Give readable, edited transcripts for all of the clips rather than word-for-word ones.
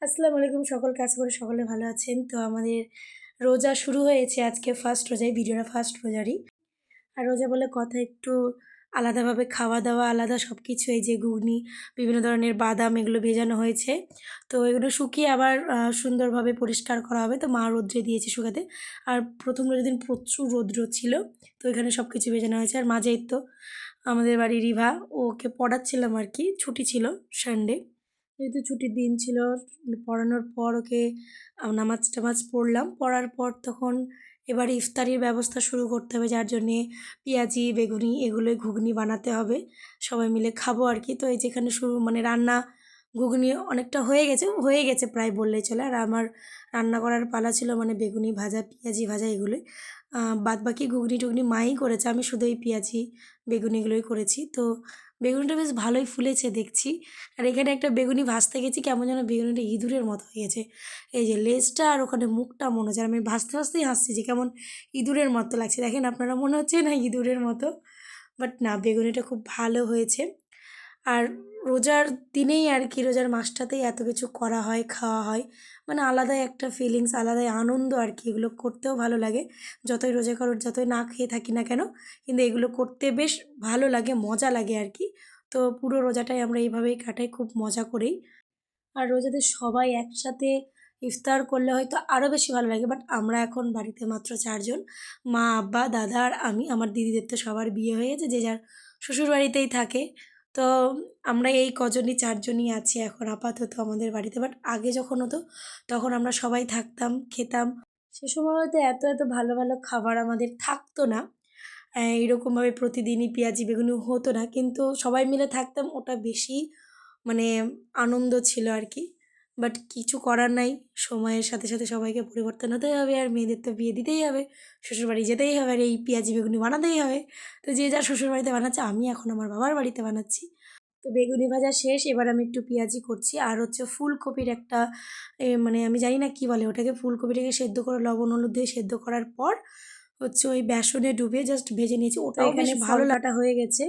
আসসালামু আলাইকুম সকলকে, আশা করি সকলে ভালো আছেন। তো আমাদের রোজা শুরু হয়েছে, আজকে ফার্স্ট রোজায়, ভিডিওটা ফার্স্ট রোজারই। আর রোজা বলে কথা, একটু আলাদাভাবে খাওয়া দাওয়া আলাদা সব কিছু। এই যে ঘুগনি, বিভিন্ন ধরনের বাদাম এগুলো ভেজানো হয়েছে। তো এগুলো শুকিয়ে আবার সুন্দরভাবে পরিষ্কার করা হবে। তো মা রোদ্রে দিয়েছে শুকাতে। আর প্রথম রোজার দিন প্রচুর রৌদ্র ছিল, তো এখানে সব কিছু ভেজানো হয়েছে। আর মাঝেই তো আমাদের বাড়ির রিভা, ওকে পড়াচ্ছিলাম আর কি, ছুটি ছিল সানডে, যেহেতু ছুটির দিন ছিল। পড়ানোর পর ওকে নামাজ টামাজ পড়লাম, পড়ার পর তখন এবার ইফতারির ব্যবস্থা শুরু করতে হবে, যার জন্যে পেঁয়াজি বেগুনি এগুলোই ঘুগনি বানাতে হবে, সবাই মিলে খাবো আর কি। তো এই যেখানে শুরু মানে রান্না, ঘুগনি অনেকটা হয়ে গেছে প্রায় বললেই চলে। আর আমার রান্না করার পালা ছিল মানে বেগুনি ভাজা পেঁয়াজি ভাজা এগুলোই। বাদ বাকি ঘুগনি টুগনি মাই করেছে, আমি শুধু এই পেঁয়াজি বেগুনিগুলোই করেছি। তো বেগুনিটা বেশ ভালোই ফুলেছে দেখছি। আর এখানে একটা বেগুনি ভাজতে গেছি, কেমন যেন বেগুনিটা ইঁদুরের মতো হয়ে গেছে। এই যে লেজটা আর ওখানে মুখটা মনে হচ্ছে, আর আমি ভাজতে ভাজতেই হাসছি যে কেমন ইঁদুরের মতো লাগছে। দেখেন আপনারা, মনে হচ্ছে না ইঁদুরের মতো, বাট না, বেগুনিটা খুব ভালো হয়েছে। আর রোজার দিনেই আর কি, রোজার মাসটাতেই এত কিছু করা হয়, খাওয়া হয়, মানে আলাদাই একটা ফিলিংস, আলাদাই আনন্দ আর কি। এগুলো করতেও ভালো লাগে, যতই রোজা করো, যতই না খেয়ে থাকি না কেন, কিন্তু এগুলো করতে বেশ ভালো লাগে, মজা লাগে আর কি। তো পুরো রোজাটাই আমরা এইভাবেই কাটাই, খুব মজা করেই। আর রোজাতে সবাই একসাথে ইফতার করলে হয়তো আরও বেশি ভালো লাগে, বাট আমরা এখন বাড়িতে মাত্র 4 জন, মা, আব্বা, দাদা আর আমি। আমার দিদিদের তো সবার বিয়ে হয়ে গেছে, যে যার শ্বশুরবাড়িতেই থাকে। তো আমরা এই কজনই, 4 জনই আছি এখন আপাতত আমাদের বাড়িতে। বাট আগে যখন হতো তখন আমরা সবাই থাকতাম, খেতাম। সে সময় হয়তো এত এত ভালো ভালো খাবার আমাদের থাকতো না, এইরকমভাবে প্রতিদিনই পেঁয়াজি বেগুনি হতো না, কিন্তু সবাই মিলে থাকতাম, ওটা বেশি মানে আনন্দ ছিল আর কি। বাট কিছু করার নাই, সময়ের সাথে সাথে সবাইকে পরিবর্তন হতেই হবে, আর মেয়েদের তো বিয়ে দিতেই হবে, শ্বশুরবাড়ি যেতেই হবে, আর এই পেঁয়াজি বেগুনি বানাতেই হবে। তো যে যার শ্বশুরবাড়িতে বানাচ্ছে, আমি এখন আমার বাবার বাড়িতে বানাচ্ছি। তো বেগুনি ভাজা শেষ, এবার আমি একটু পেঁয়াজি করছি। আর হচ্ছে ফুলকপির একটা মানে আমি জানি না কী বলে ওটাকে, ফুলকপিটাকে সেদ্ধ করে লবণ হলুদ দিয়ে সেদ্ধ করার পর হচ্ছে ওই বেসনে ডুবিয়ে জাস্ট ভেজে নিয়েছি, ওটাও এখানে ভালো কাটা হয়ে গেছে।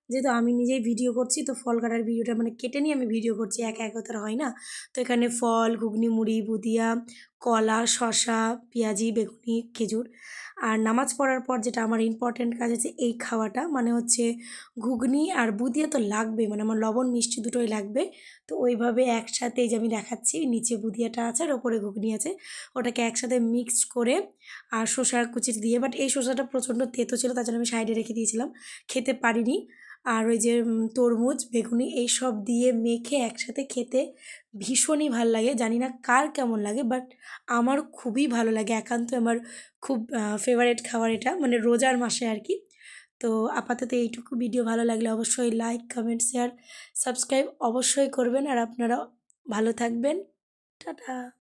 যেহেতু আমি নিজেই ভিডিও করছি, তো ফল কাটার ভিডিওটা মানে কেটে নিয়ে আমি ভিডিও করছি, একা একা তো আর হয় না। তো এখানে ফল, ঘুগনি, মুড়ি, বুদিয়া, কলা, শসা, পেঁয়াজি, বেগুনি, খেজুর। আর নামাজ পড়ার পর যেটা আমার ইম্পর্ট্যান্ট কাজ আছে এই খাওয়াটা, মানে হচ্ছে ঘুগনি আর বুদিয়া তো লাগবে, মানে আমার লবণ মিষ্টি দুটোই লাগবে। তো ওইভাবে একসাথে, এই যে আমি দেখাচ্ছি, নিচে বুদিয়াটা আছে আর ওপরে ঘুগনি আছে, ওটাকে একসাথে মিক্সড করে আর শসার কুচি দিয়ে, বাট এই শসাটা প্রচণ্ড তেতো ছিল, তার জন্য আমি সাইডে রেখে দিয়েছিলাম, খেতে পারিনি। আর ওই যে তরমুজ, বেগুনি এইসব দিয়ে মেখে একসাথে খেতে ভীষণই ভাল লাগে। জানি না কার কেমন লাগে, বাট আমার খুবই ভালো লাগে, একান্ত আমার খুব ফেভারিট খাবার এটা, মানে রোজার মাসে আর কি। তো আপাতত এইটুকু। ভিডিও ভালো লাগলে অবশ্যই লাইক, কমেন্ট, শেয়ার, সাবস্ক্রাইব অবশ্যই করবেন। আর আপনারা ভালো থাকবেন। টাটা।